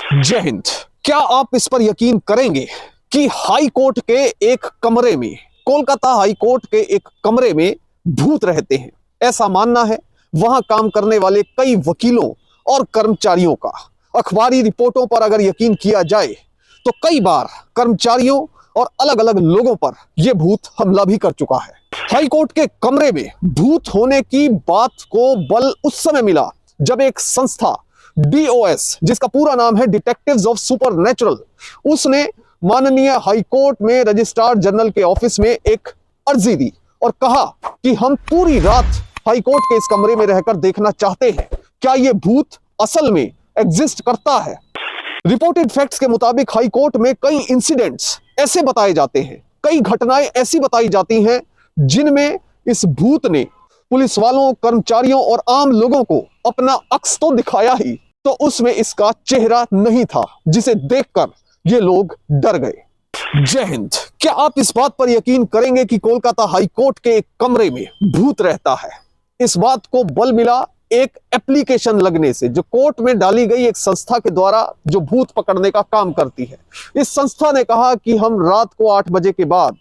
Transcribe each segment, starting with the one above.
जय हिंद। क्या आप इस पर यकीन करेंगे कि हाई कोर्ट के एक कमरे में, कोलकाता हाई कोर्ट के एक कमरे में भूत रहते हैं? ऐसा मानना है वहां काम करने वाले कई वकीलों और कर्मचारियों का। अखबारी रिपोर्टों पर अगर यकीन किया जाए तो कई बार कर्मचारियों और अलग अलग लोगों पर यह भूत हमला भी कर चुका है। हाई कोर्ट के कमरे में भूत होने की बात को बल उस समय मिला जब एक संस्था DOS, जिसका पूरा नाम है डिटेक्टिव्स ऑफ सुपरनेचुरल, उसने माननीय हाई कोर्ट में रजिस्ट्रार जनरल के ऑफिस में एक अर्जी दी और कहा कि हम पूरी रात हाई कोर्ट के इस कमरे में रहकर देखना चाहते हैं क्या यह भूत असल में एग्जिस्ट करता है। रिपोर्टेड फैक्ट्स के मुताबिक हाई कोर्ट में कई इंसिडेंट्स ऐसे बताए जाते हैं, कई घटनाएं ऐसी बताई जाती हैं जिनमें इस भूत ने पुलिस वालों, कर्मचारियों और आम लोगों को अपना अक्स तो दिखाया ही, तो उसमें इसका चेहरा नहीं था जिसे देखकर ये लोग डर गए। जय हिंद। क्या आप इस बात पर यकीन करेंगे कि कोलकाता हाई कोर्ट के एक कमरे में भूत रहता है? इस बात को बल मिला एक एप्लीकेशन लगने से, जो कोर्ट में डाली गई एक संस्था के द्वारा जो भूत पकड़ने का काम करती है। इस संस्था ने कहा कि हम रात को 8 बजे के बाद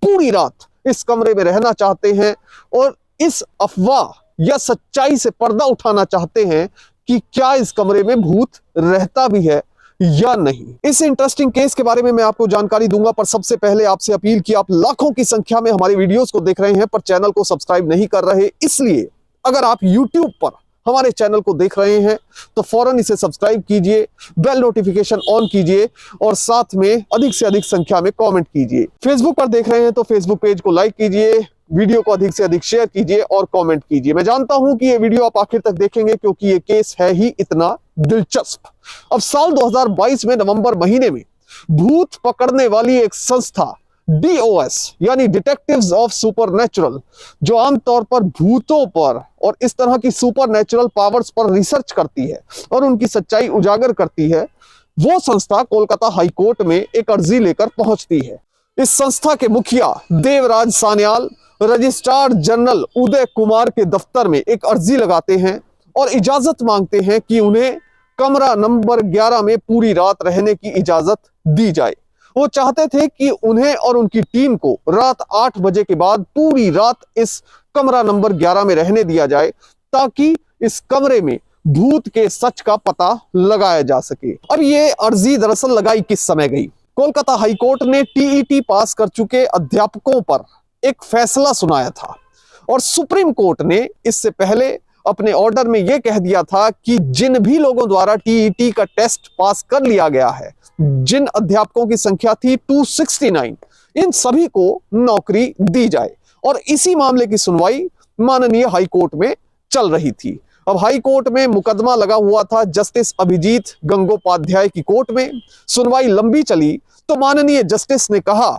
पूरी रात इस कमरे में रहना चाहते हैं और इस अफवाह या सच्चाई से पर्दा उठाना चाहते हैं कि क्या इस कमरे में भूत रहता भी है या नहीं। इस इंटरेस्टिंग केस के बारे में मैं आपको जानकारी दूंगा, पर सबसे पहले आपसे अपील कि आप लाखों की संख्या में हमारे वीडियोस को देख रहे हैं पर चैनल को सब्सक्राइब नहीं कर रहे, इसलिए अगर आप YouTube पर हमारे चैनल को देख रहे हैं तो फौरन इसे सब्सक्राइब कीजिए, बेल नोटिफिकेशन ऑन कीजिए और साथ में अधिक से अधिक संख्या में कमेंट कीजिए। फेसबुक पर देख रहे हैं तो फेसबुक पेज को लाइक कीजिए, वीडियो को अधिक से अधिक शेयर कीजिए और कमेंट कीजिए। मैं जानता हूं कि ये वीडियो आप आखिर तक देखेंगे क्योंकि ये केस है ही इतना दिलचस्प। अब साल 2022 में नवंबर महीने में भूत पकड़ने वाली एक संस्था DOS यानी डिटेक्टिव्स ऑफ सुपरनेचुरल, जो आमतौर पर भूतों पर और इस तरह की सुपरनेचुरल पावर्स पर रिसर्च करती है और उनकी सच्चाई उजागर करती है, वो संस्था कोलकाता हाई कोर्ट में एक अर्जी लेकर पहुंचती है। इस संस्था के मुखिया देवराज सान्याल रजिस्ट्रार जनरल उदय कुमार के दफ्तर में एक अर्जी लगाते हैं और इजाजत मांगते हैं कि उन्हें कमरा नंबर 11 में पूरी रात रहने की इजाजत दी जाए। वो चाहते थे कि उन्हें और उनकी टीम को रात 8 बजे के बाद पूरी रात इस कमरा नंबर 11 में रहने दिया जाए ताकि इस कमरे में भूत के सच का पता लगाया जा सके। अब ये अर्जी दरअसल लगाई किस समय गई? कोलकाता हाई कोर्ट ने TET पास कर चुके अध्यापकों पर एक फैसला सुनाया था और सुप्रीम कोर्ट ने इससे पहले अपने ऑर्डर में यह कह दिया था कि जिन भी लोगों द्वारा TET का टेस्ट पास कर लिया गया है, जिन अध्यापकों की संख्या थी 269, इन सभी को नौकरी दी जाए। और इसी मामले की सुनवाई माननीय हाई कोर्ट में चल रही थी। अब हाई कोर्ट में मुकदमा लगा हुआ था जस्टिस अभिजीत गंगोपाध्याय की कोर्ट में। सुनवाई लंबी चली तो माननीय जस्टिस ने कहा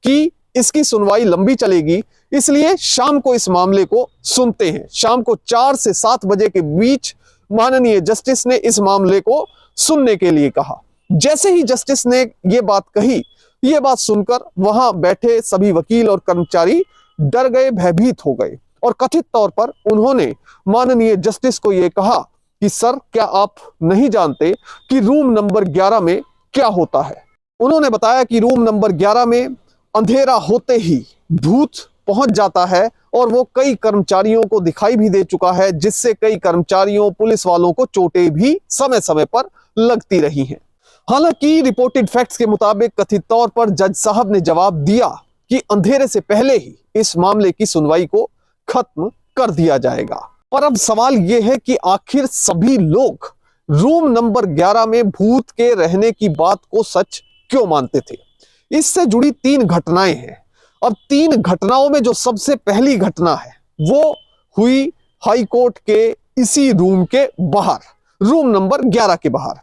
कि इसकी सुनवाई लंबी चलेगी, इसलिए शाम को इस मामले को सुनते हैं। शाम को 4 से 7 बजे के बीच माननीय जस्टिस ने इस मामले को सुनने के लिए कहा। जैसे ही जस्टिस ने यह बात कही, यह बात सुनकर वहां बैठे सभी वकील और कर्मचारी डर गए, भयभीत हो गए और कथित तौर पर उन्होंने माननीय जस्टिस को यह कहा कि सर, क्या आप नहीं जानते कि रूम नंबर 11 में क्या होता है? उन्होंने बताया कि रूम नंबर 11 में अंधेरा होते ही भूत पहुंच जाता है और वो कई कर्मचारियों को दिखाई भी दे चुका है, जिससे कई कर्मचारियों, पुलिस वालों को चोटें भी समय समय पर लगती रही हैं। हालांकि रिपोर्टेड फैक्ट्स के मुताबिक कथित तौर पर जज साहब ने जवाब दिया कि अंधेरे से पहले ही इस मामले की सुनवाई को खत्म कर दिया जाएगा। पर अब सवाल यह है कि आखिर सभी लोग रूम नंबर 11 में भूत के रहने की बात को सच क्यों मानते थे? इससे जुड़ी 3 घटनाएं हैं। अब 3 घटनाओं में जो सबसे पहली घटना है वो हुई हाई कोर्ट के इसी रूम के बाहर, रूम नंबर 11 के बाहर।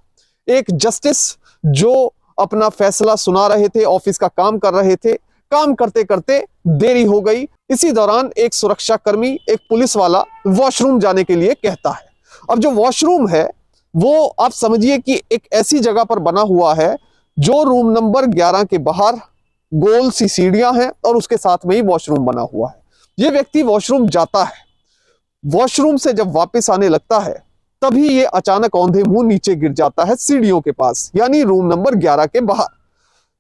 एक जस्टिस जो अपना फैसला सुना रहे थे, ऑफिस का काम कर रहे थे, काम करते करते देरी हो गई। इसी दौरान एक सुरक्षा कर्मी, एक पुलिस वाला वॉशरूम जाने के लिए कहता है। अब जो वॉशरूम है वो आप समझिए कि एक ऐसी जगह पर बना हुआ है जो रूम नंबर 11 के बाहर गोल सी सीढ़ियां हैं और उसके साथ में ही वॉशरूम बना हुआ है। यह व्यक्ति वॉशरूम जाता है, वॉशरूम से जब वापस आने लगता है तभी ये अचानक औंधे मुंह नीचे गिर जाता है सीढ़ियों के पास, यानी रूम नंबर 11 के बाहर।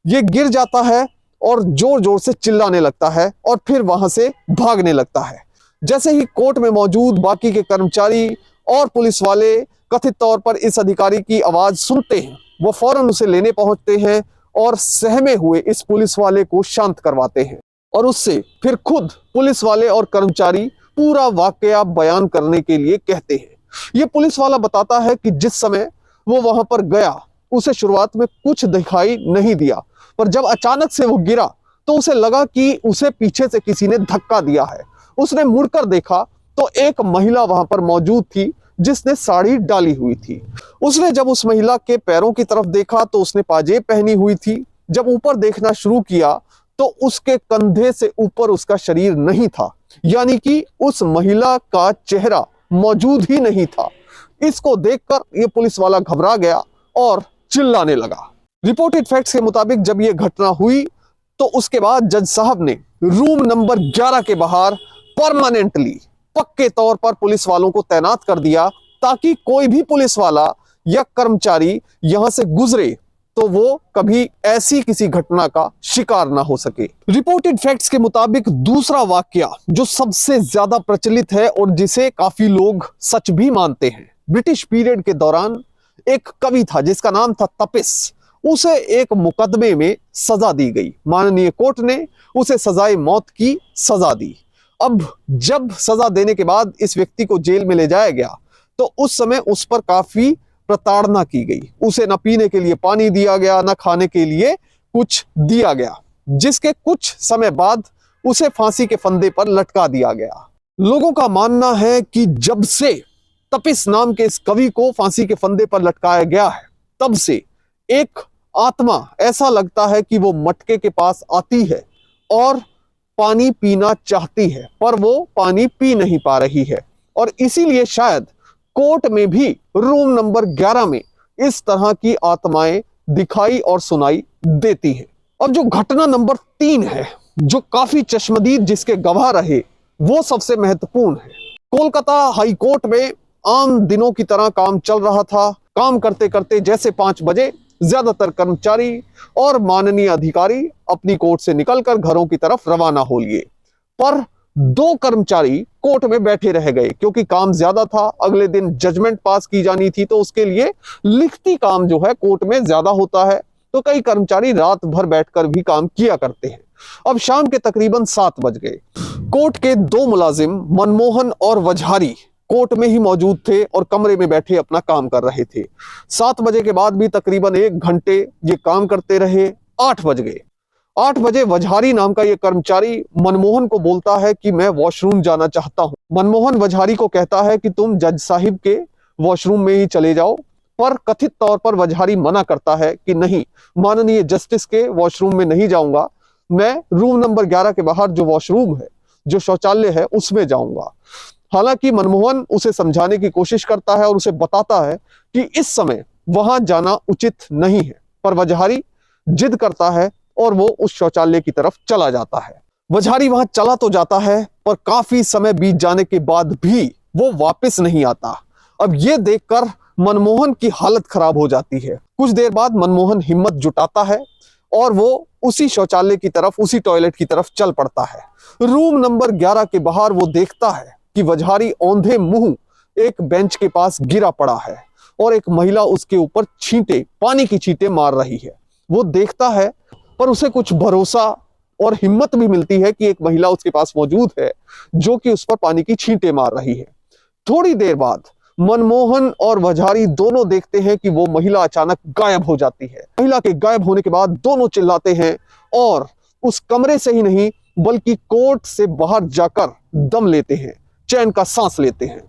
ये गिर जाता है और जोर जोर से चिल्लाने लगता है और फिर वहां से भागने लगता है। जैसे ही कोर्ट में मौजूद बाकी के कर्मचारी और पुलिस वाले कथित तौर पर इस अधिकारी की आवाज सुनते हैं, वो फौरन उसे लेने पहुंचते हैं और सहमे हुए इस पुलिस वाले को शांत करवाते हैं और उससे फिर खुद पुलिस वाले और कर्मचारी पूरा वाकया बयान करने के लिए कहते हैं। ये पुलिस वाला बताता है कि जिस समय वो वहां पर गया उसे शुरुआत में कुछ दिखाई नहीं दिया, पर जब अचानक से वो गिरा तो उसे लगा कि उसे पीछे से किसी ने धक्का दिया है। उसने मुड़कर देखा तो एक महिला वहां पर मौजूद थी जिसने साड़ी डाली हुई थी। उसने जब उस महिला के पैरों की तरफ देखा तो उसने पाजेब पहनी हुई थी। जब ऊपर देखना शुरू किया तो उसके कंधे से ऊपर उसका शरीर नहीं था, यानी कि उस महिला का चेहरा मौजूद ही नहीं था। इसको देखकर यह पुलिस वाला घबरा गया और चिल्लाने लगा। रिपोर्टेड फैक्ट्स के मुताबिक जब यह घटना हुई तो उसके बाद जज साहब ने रूम नंबर 11 के बाहर परमानेंटली पक्के तौर पर पुलिस वालों को तैनात कर दिया, ताकि कोई भी पुलिस वाला या कर्मचारी यहां से गुजरे तो वो कभी ऐसी किसी घटना का शिकार ना हो सके। रिपोर्टेड फैक्ट्स के मुताबिक दूसरा वाकया जो सबसे ज्यादा प्रचलित है और जिसे काफी लोग सच भी मानते हैं, ब्रिटिश पीरियड के दौरान एक कवि था जिसका नाम था तपिस। उसे एक मुकदमे में सजा दी गई। माननीय कोर्ट ने उसे सजाए मौत की सजा दी। अब जब सजा देने के बाद इस व्यक्ति को जेल में ले जाया गया तो उस समय उस पर काफी प्रताड़ना की गई। उसे न पीने के लिए पानी दिया गया, न खाने के लिए कुछ दिया गया, जिसके कुछ समय बाद उसे फांसी के फंदे पर लटका दिया गया। लोगों का मानना है कि जब से तपिस नाम के इस कवि को फांसी के फंदे पर लटकाया गया है, तब से एक आत्मा ऐसा लगता है कि वो मटके के पास आती है और पानी पीना चाहती है, पर वो पानी पी नहीं पा रही है। और इसीलिए शायद कोर्ट में भी रूम नंबर 11 में इस तरह की आत्माएं दिखाई और सुनाई देती हैं। अब जो घटना नंबर 3 है, जो काफी चश्मदीद जिसके गवाह रहे, वो सबसे महत्वपूर्ण है। कोलकाता हाई कोर्ट में आम दिनों की तरह काम चल रहा था। काम करते करते जैसे 5 बजे ज्यादातर कर्मचारी और माननीय अधिकारी अपनी कोर्ट से निकलकर घरों की तरफ रवाना हो लिए, पर 2 कर्मचारी कोर्ट में बैठे रह गए क्योंकि काम ज्यादा था। अगले दिन जजमेंट पास की जानी थी, तो उसके लिए लिखती काम जो है कोर्ट में ज्यादा होता है, तो कई कर्मचारी रात भर बैठकर भी काम किया करते हैं। अब शाम के तकरीबन 7 बज गए। कोर्ट के 2 मुलाजिम मनमोहन और वजहारी कोर्ट में ही मौजूद थे और कमरे में बैठे अपना काम कर रहे थे। 7 बजे के बाद भी तकरीबन 1 घंटे ये काम करते रहे। 8 बज गए। 8 बजे वजहारी नाम का ये कर्मचारी मनमोहन को बोलता है कि मैं वॉशरूम जाना चाहता हूं। मनमोहन वजहारी को कहता है कि तुम जज साहिब के वॉशरूम में ही चले जाओ, पर कथित तौर पर वजहारी मना करता है कि नहीं, माननीय जस्टिस के वॉशरूम में नहीं जाऊंगा, मैं रूम नंबर 11 के बाहर जो वॉशरूम है, जो शौचालय है, उसमें जाऊंगा। हालांकि मनमोहन उसे समझाने की कोशिश करता है और उसे बताता है कि इस समय वहां जाना उचित नहीं है, पर वजहारी जिद करता है और वो उस शौचालय की तरफ चला जाता है। वजहारी वहां चला तो जाता है, पर काफी समय बीत जाने के बाद भी वो वापस नहीं आता। अब ये देखकर मनमोहन की हालत खराब हो जाती है। कुछ देर बाद मनमोहन हिम्मत जुटाता है और वो उसी शौचालय की तरफ, उसी टॉयलेट की तरफ चल पड़ता है। रूम नंबर 11 के बाहर वो देखता है कि वजहारी औंधे मुंह एक बेंच के पास गिरा पड़ा है और एक महिला उसके ऊपर छींटे, पानी की छींटे मार रही है। वो देखता है, पर उसे कुछ भरोसा और हिम्मत भी मिलती है कि एक महिला उसके पास मौजूद है जो कि उस पर पानी की छींटे मार रही है। थोड़ी देर बाद मनमोहन और वजहारी दोनों देखते हैं कि वो महिला अचानक गायब हो जाती है। महिला के गायब होने के बाद दोनों चिल्लाते हैं और उस कमरे से ही नहीं बल्कि कोर्ट से बाहर जाकर दम लेते हैं, चैन का सांस लेते हैं।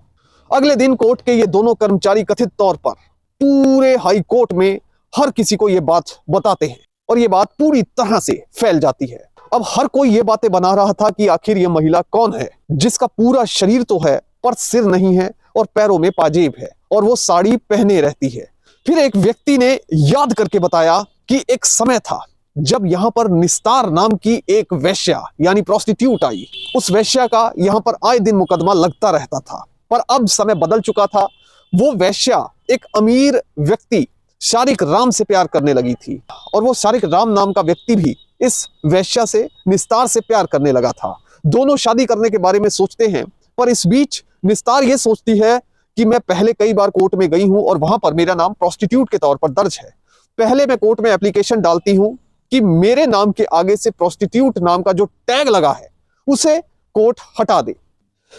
अगले दिन कोर्ट के ये दोनों कर्मचारी कथित तौर पर पूरे हाई कोर्ट में हर किसी को ये बात बताते हैं और ये बात पूरी तरह से फैल जाती है। अब हर कोई ये बातें बना रहा था कि आखिर ये महिला कौन है जिसका पूरा शरीर तो है पर सिर नहीं है और पैरों में पाजेब है और वो साड़ी पहने रहती है। फिर एक व्यक्ति ने याद करके बताया कि एक समय था जब यहां पर निस्तार नाम की एक वेश्या यानी प्रोस्टिट्यूट आई। उस वेश्या का यहां पर आए दिन मुकदमा लगता रहता था, पर अब समय बदल चुका था वो वैश्या एक अमीर व्यक्ति शारिक राम से प्यार करने लगी थी और वो शारिक राम नाम का व्यक्ति भी इस वैश्या से निस्तार से प्यार करने लगा था। दोनों शादी करने के बारे में सोचते हैं, पर इस बीच निस्तार ये सोचती है कि मैं पहले कई बार कोर्ट में गई हूं और वहां पर मेरा नाम प्रोस्टिट्यूट के तौर पर दर्ज है। पहले मैं कोर्ट में एप्लीकेशन डालती हूं कि मेरे नाम के आगे से प्रोस्टिट्यूट नाम का जो टैग लगा है उसे कोर्ट हटा दे।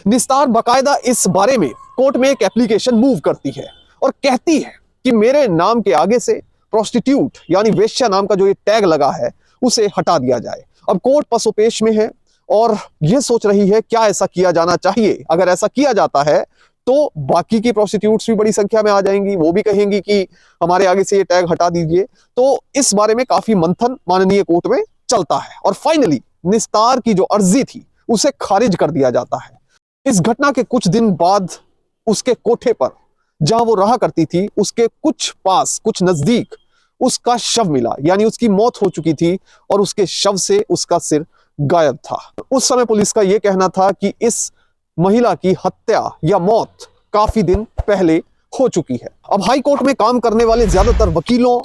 निस्तार बाकायदा इस बारे में कोर्ट में एक एप्लीकेशन मूव करती है और कहती है कि मेरे नाम के आगे से प्रोस्टिट्यूट यानी वेश्या नाम का जो ये टैग लगा है उसे हटा दिया जाए। अब कोर्ट पसोपेश में है और यह सोच रही है क्या ऐसा किया जाना चाहिए। अगर ऐसा किया जाता है तो बाकी की प्रोस्टिट्यूट्स भी बड़ी संख्या में आ जाएंगी, वो भी कहेंगी कि हमारे आगे से ये टैग हटा दीजिए। तो इस बारे में काफी मंथन माननीय कोर्ट में चलता है और फाइनली निस्तार की जो अर्जी थी उसे खारिज कर दिया जाता है। इस घटना के कुछ दिन बाद उसके कोठे पर जहां वो रहा करती थी उसके कुछ नजदीक उसका शव मिला, यानी उसकी मौत हो चुकी थी और उसके शव से उसका सिर गायब था। उस समय पुलिस का यह कहना था कि इस महिला की हत्या या मौत काफी दिन पहले हो चुकी है। अब हाई कोर्ट में काम करने वाले ज्यादातर वकीलों,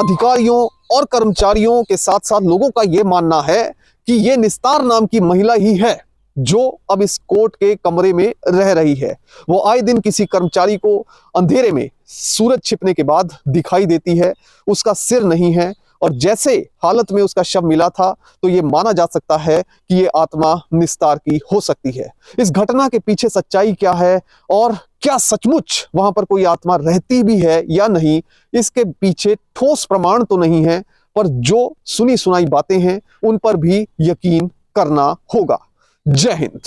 अधिकारियों और कर्मचारियों के साथ साथ लोगों का यह मानना है कि यह निस्तार नाम की महिला ही है जो अब इस कोर्ट के कमरे में रह रही है। वो आए दिन किसी कर्मचारी को अंधेरे में सूरज छिपने के बाद दिखाई देती है, उसका सिर नहीं है और जैसे हालत में उसका शव मिला था तो ये माना जा सकता है कि ये आत्मा निस्तार की हो सकती है। इस घटना के पीछे सच्चाई क्या है और क्या सचमुच वहां पर कोई आत्मा रहती भी है या नहीं, इसके पीछे ठोस प्रमाण तो नहीं है, पर जो सुनी सुनाई बातें हैं उन पर भी यकीन करना होगा। जय हिंद।